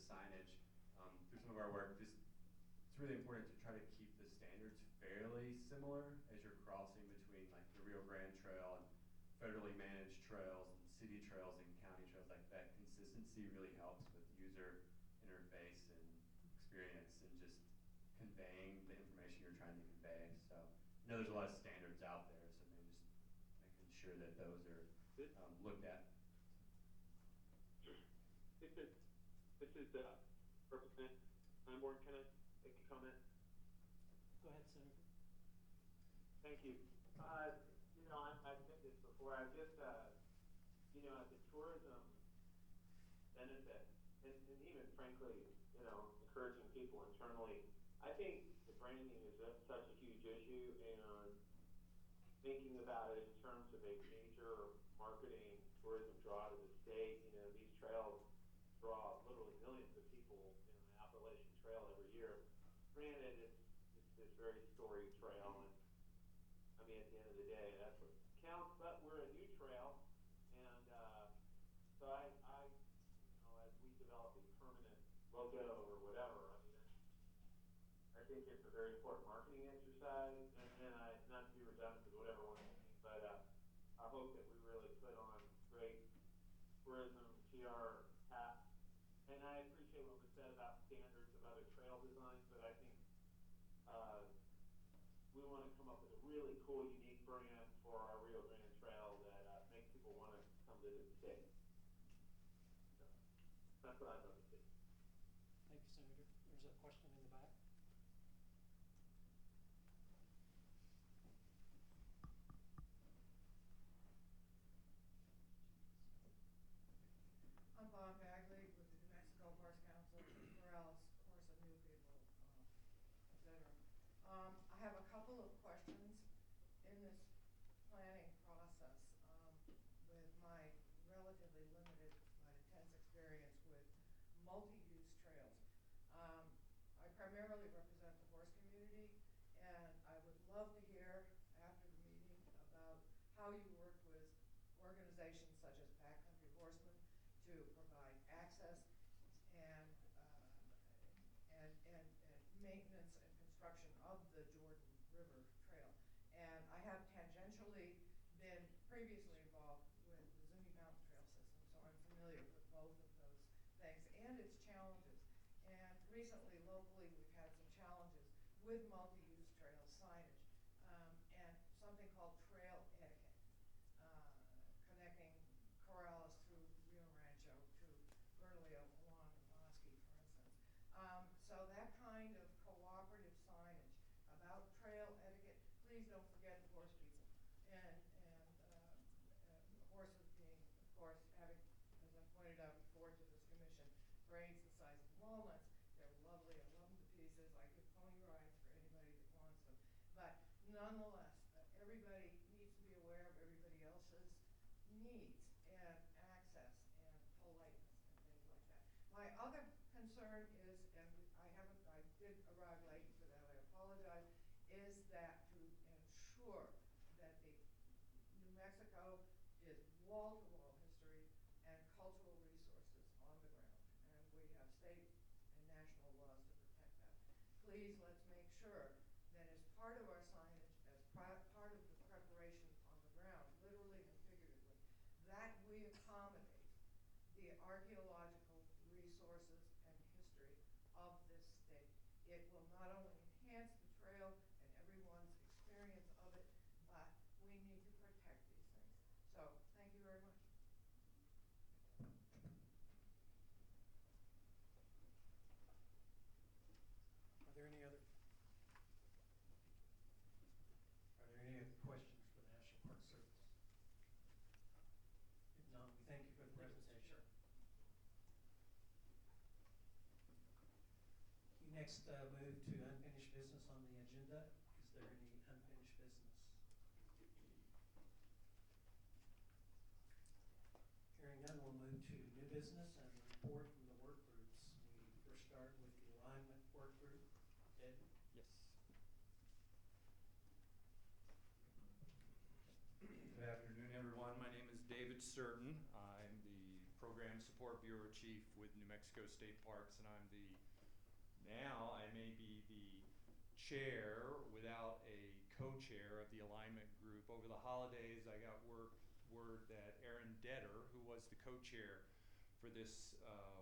signage. Through some of our work, it's really important to try to keep the standards fairly similar as you're crossing between like the Rio Grande Trail and federally managed trails and city trails and county trails. Like that consistency really helps with user interface and experience and just conveying the information you're trying to convey. So I know there's a lot of standards out there, so maybe just making sure that those are looked at. This is Representative Steinborn. Can I make a comment? Go ahead, Senator. Thank you. I've said this before. I've just, as a tourism benefit, and even frankly, encouraging people internally, I think the branding is such a huge issue, and thinking about it in terms of a major marketing tourism draw to the state. These trails draw literally millions of people in the Appalachian Trail every year. Granted, it's this very storied trail, and I mean, at the end of the day, that's what counts. But we're a new trail, and so I as we develop a permanent logo or whatever, I think it's a very important marketing exercise, and not to be redundant with whatever one thing, but I hope that we really put on great tourism PR hats. And I appreciate what was said about standards of other trail designs, but I think we want to come up with a really cool, unique brand for our Rio Grande Trail that makes people want to come visit the state. So that's what I'd love to see. Thank you, Senator. There's a question in the back. I'm Bob Bagley with the New Mexico Horse Council, Corrals, Horse and New People, etc. I have a couple of questions in this planning process with my relatively limited but intense experience with multi-use trails. I primarily represent the horse community, and I would love to hear after the meeting about how you work with organizations such as Backcountry Horsemen to provide access and maintenance and construction of the Jordan River Trail. And I have tangentially been previously involved with the Zuni Mountain Trail system, so I'm familiar with both of those things and its challenges. And recently, locally, we've had some challenges with multi-use trail signage and something called trail etiquette, connecting Corrales through Rio Rancho to Bernalillo along the Bosque, for instance. So that kind of cooperative signage about trail etiquette. Please don't forget the horse people, and horses being, of course, having, as I pointed out before to this commission, brains the size of walnuts. They're lovely. I love them to pieces. I give pony rides for anybody that wants them. But nonetheless, everybody needs to be aware of everybody else's needs and access and politeness and things like that. My other concern is, and I did arrive late for that, I apologize, is that to ensure that the New Mexico is wall-to-wall history and cultural resources on the ground, and we have state and national laws to protect that. Please, let's make sure that as part of our signage, as part of the preparation on the ground, literally and figuratively, that we accommodate the archaeological resources and history of this state. It will not only enhance the trail and everyone's experience of it, but we need to protect these things. So, thank you very much. Are there any other questions for the National Park Service? If not, we thank you for the presentation. We next move to unfinished business on the agenda. Is there any unfinished business? Hearing none, we'll move to new business and report from the work groups. We first start with the alignment work group. Ed? Yes. Good afternoon, everyone. My name is David Certain. I'm the Program Support Bureau Chief with New Mexico State Parks, and now I may be the chair without a co-chair of the alignment group. Over the holidays, I got word that Aaron Detter, who was the co-chair for this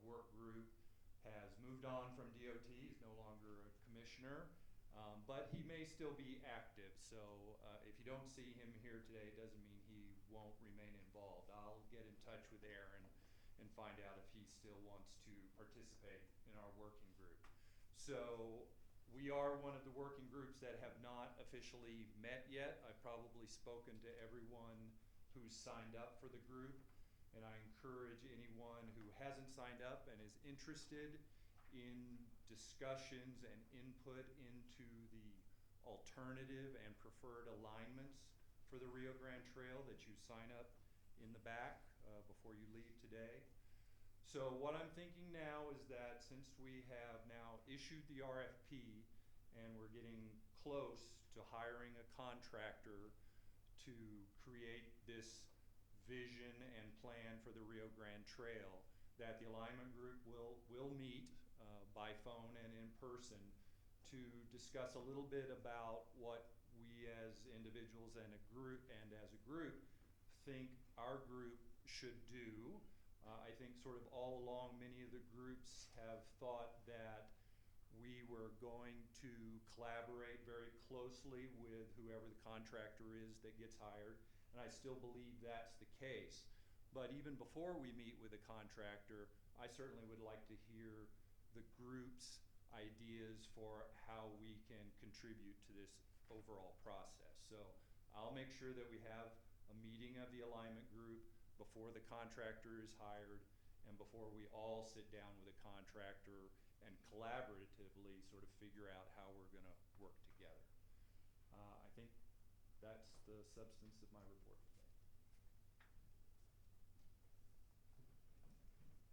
work group, has moved on from DOT. He's no longer a commissioner, but he may still be active. So if you don't see him here today, it doesn't mean he won't remain involved. I'll get in touch with Aaron and find out if he still wants to participate in our working group. So we are one of the working groups that have not officially met yet. I've probably spoken to everyone who's signed up for the group, and I encourage anyone who hasn't signed up and is interested in discussions and input into the alternative and preferred alignments for the Rio Grande Trail that you sign up in the back before you leave today. So what I'm thinking now is that since we have now issued the RFP and we're getting close to hiring a contractor to create this vision and plan for the Rio Grande Trail, that the alignment group will meet by phone and in person to discuss a little bit about what we as individuals and as a group think our group should do. I think sort of all along many of the groups have thought that we were going to collaborate very closely with whoever the contractor is that gets hired, and I still believe that's the case. But even before we meet with a contractor, I certainly would like to hear the group's ideas for how we can contribute to this overall process. So I'll make sure that we have a meeting of the alignment group before the contractor is hired and before we all sit down with a contractor and collaboratively sort of figure out how we're going to work together. I think that's the substance of my report today.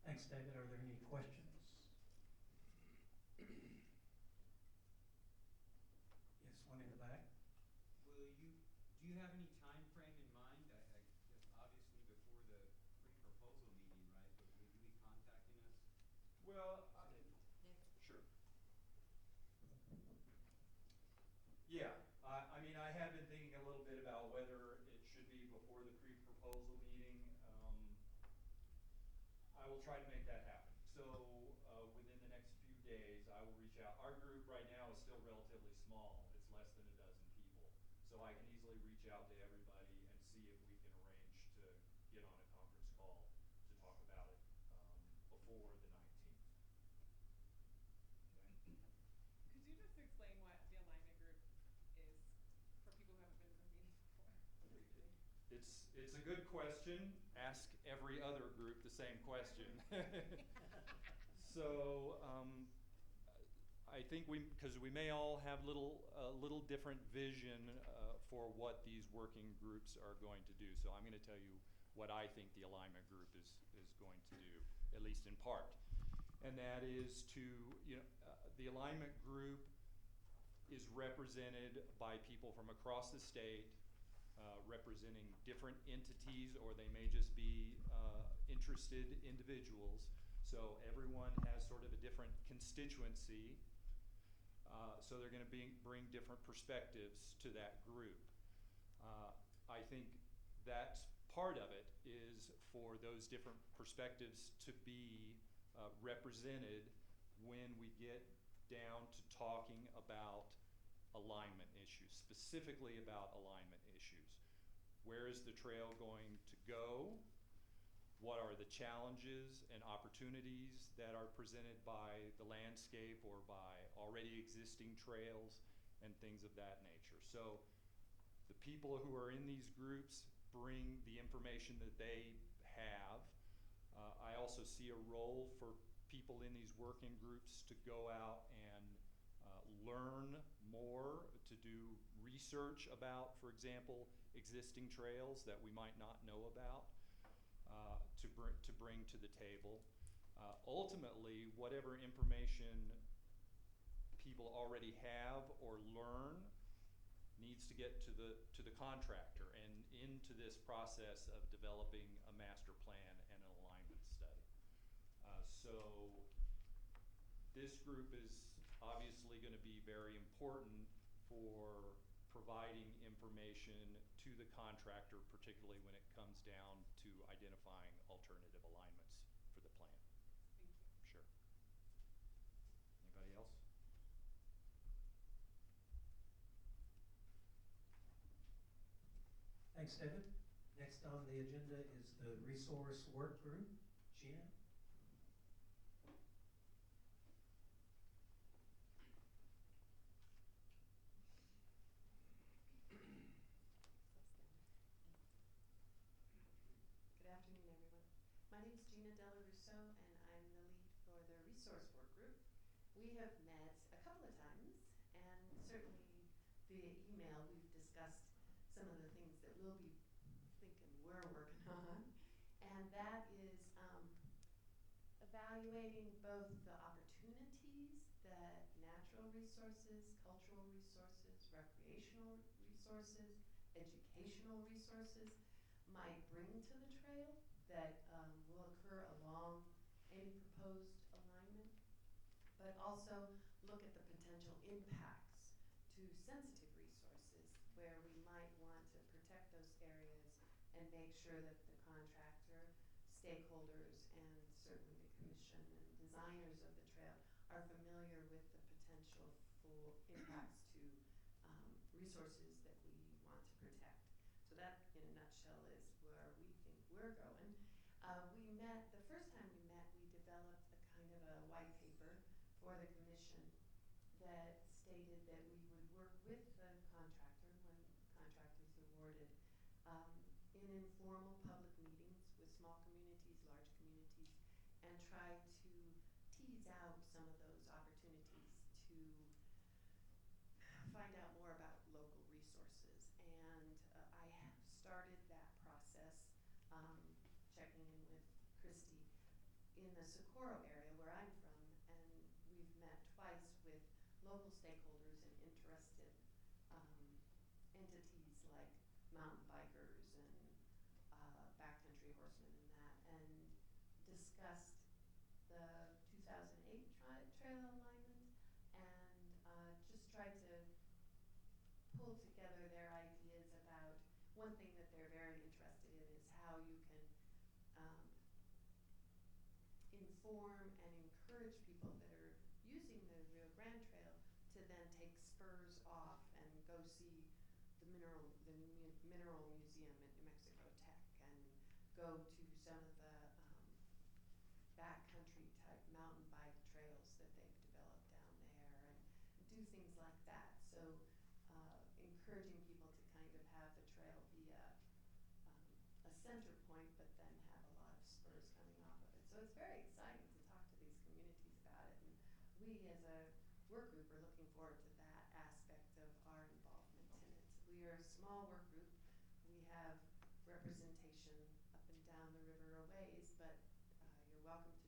Thanks, David. Are there any questions? Yes, one in the back. Do you have any time frame in mind? I guess obviously before the pre-proposal meeting, right? But will you be contacting us? Well, sure. Yeah, I mean, I have been thinking a little bit about whether it should be before the pre-proposal meeting. I will try to make that happen. So within the next few days, I will reach out. Our group right now is still relatively small. It's less than a dozen people. So I can easily reach out to everybody and see if we can arrange to get on a conference call to talk about it before the 19th. Could you just explain what the alignment group is for people who haven't been to a meeting before? It's a good question. Ask every other group the same question. So I think because we may all have little different vision for what these working groups are going to do. So I'm going to tell you what I think the alignment group is going to do, at least in part. And that is the alignment group is represented by people from across the state, representing different entities, or they may just be interested individuals. So everyone has sort of a different constituency. So they're going to bring different perspectives to that group. I think that's part of it, is for those different perspectives to be represented when we get down to talking about alignment issues, specifically about alignment issues. Where is the trail going to go? What are the challenges and opportunities that are presented by the landscape or by already existing trails and things of that nature? So the people who are in these groups bring the information that they have. I also see a role for people in these working groups to go out and learn more, to do research about, for example, existing trails that we might not know about, to bring to the table. Ultimately, whatever information people already have or learn needs to get to the contractor and into this process of developing a master plan and an alignments So this group is obviously going to be very important for providing information to the contractor, particularly when it comes down to identifying alternative alignments for the plan. Thank you. Sure. Anybody else? Thanks, David. Next on the agenda is the resource work group. Gina? Good afternoon, everyone. My name is Gina Della Russo, and I'm the lead for the resource work group. We have met a couple of times, and certainly via email we've discussed some of the things that we'll be thinking we're working on, and that is evaluating both the opportunities that natural resources, cultural resources, recreational resources, educational resources might bring to the trail that will occur along any proposed alignment, but also look at the potential impacts to sensitive resources where we might want to protect those areas and make sure that the contractor, stakeholders, and certainly the commission and designers of the trail are familiar with the potential for impacts to resources that we want to protect. So that, in a nutshell, is where we think we're going. The first time we met, we developed a kind of a white paper for the commission that stated that we would work with the contractor when the contract is awarded in informal public meetings with small communities, large communities, and try to tease out some of those opportunities to find out more about local resources. And I have started that process, checking in with Christy in the Socorro area where I'm from, and we've met twice with local stakeholders and interested entities like mountain bikers and backcountry horsemen and that, and discussed the 2008 trail alignment, and just tried to pull together their ideas about one thing that they're very interested in is how you can inform and encourage people that are using the Rio Grande Trail to then take spurs off and go see the Mineral Museum at New Mexico Tech, and go to some of the backcountry type mountain bike trails that they've developed down there, and do things like that. So encouraging people to kind of have the trail be a center point, but then have a lot of spurs coming off of it. So it's very exciting to talk to these communities about it, and we as a work group are looking forward to that aspect of our involvement in it. We are a small work group. We have representation up and down the river a ways, but you're welcome to